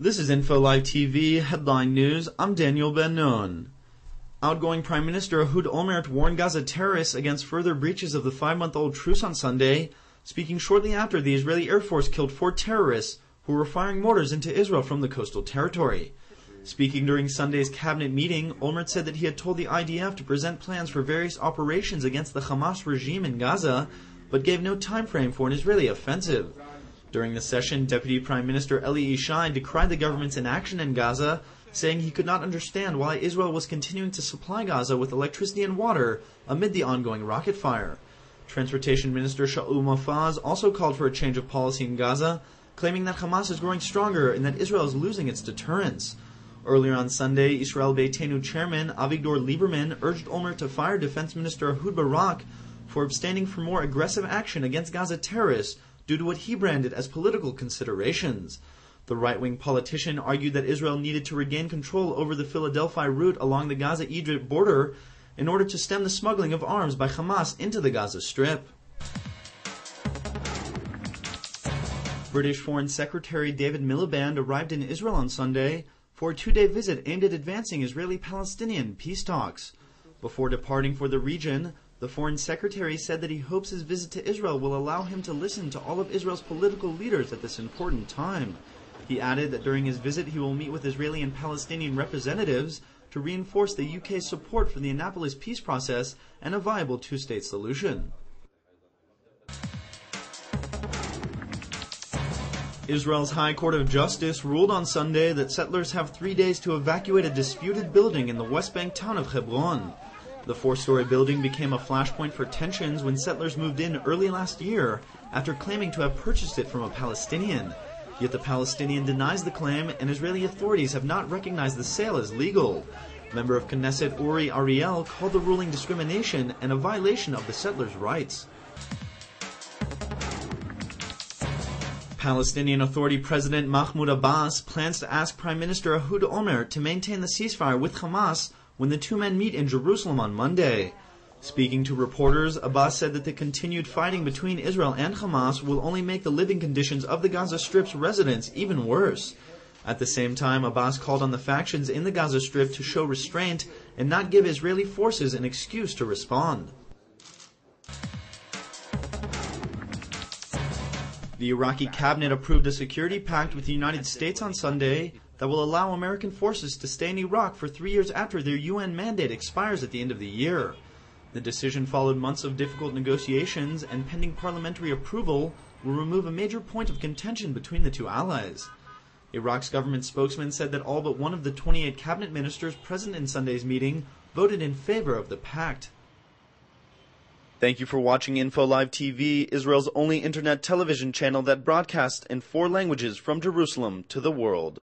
This is Info Live TV, Headline News. I'm Daniel Ben-Nun. Outgoing Prime Minister Ehud Olmert warned Gaza terrorists against further breaches of the 5-month-old truce on Sunday, speaking shortly after the Israeli Air Force killed 4 terrorists who were firing mortars into Israel from the coastal territory. Speaking during Sunday's cabinet meeting, Olmert said that he had told the IDF to present plans for various operations against the Hamas regime in Gaza, but gave no time frame for an Israeli offensive. During the session, Deputy Prime Minister Eli Yishai decried the government's inaction in Gaza, saying he could not understand why Israel was continuing to supply Gaza with electricity and water amid the ongoing rocket fire. Transportation Minister Shaul Mofaz also called for a change of policy in Gaza, claiming that Hamas is growing stronger and that Israel is losing its deterrence. Earlier on Sunday, Israeli-Palestinian chairman Avigdor Lieberman urged Olmert to fire Defense Minister Ehud Barak for abstaining from more aggressive action against Gaza terrorists due to what he branded as political considerations. The right-wing politician argued that Israel needed to regain control over the Philadelphia route along the Gaza-Egypt border in order to stem the smuggling of arms by Hamas into the Gaza Strip. British Foreign Secretary David Miliband arrived in Israel on Sunday for a 2-day visit aimed at advancing Israeli-Palestinian peace talks. Before departing for the region, the Foreign Secretary said that he hopes his visit to Israel will allow him to listen to all of Israel's political leaders at this important time. He added that during his visit he will meet with Israeli and Palestinian representatives to reinforce the UK's support for the Annapolis peace process and a viable 2-state solution. Israel's High Court of Justice ruled on Sunday that settlers have 3 days to evacuate a disputed building in the West Bank town of Hebron. The 4-story building became a flashpoint for tensions when settlers moved in early last year after claiming to have purchased it from a Palestinian. Yet the Palestinian denies the claim, and Israeli authorities have not recognized the sale as legal. Member of Knesset Uri Ariel called the ruling discrimination and a violation of the settlers' rights. Palestinian Authority President Mahmoud Abbas plans to ask Prime Minister Ehud Olmert to maintain the ceasefire with Hamas when the two men meet in Jerusalem on Monday. Speaking to reporters, Abbas said that the continued fighting between Israel and Hamas will only make the living conditions of the Gaza Strip's residents even worse. At the same time, Abbas called on the factions in the Gaza Strip to show restraint and not give Israeli forces an excuse to respond. The Iraqi cabinet approved a security pact with the United States on Sunday that will allow American forces to stay in Iraq for 3 years after their UN mandate expires at the end of the year. The decision followed months of difficult negotiations, and pending parliamentary approval will remove a major point of contention between the two allies. Iraq's government spokesman said that all but one of the 28 cabinet ministers present in Sunday's meeting voted in favor of the pact. Thank you for watching Info Live TV, Israel's only internet television channel that broadcasts in 4 languages from Jerusalem to the world.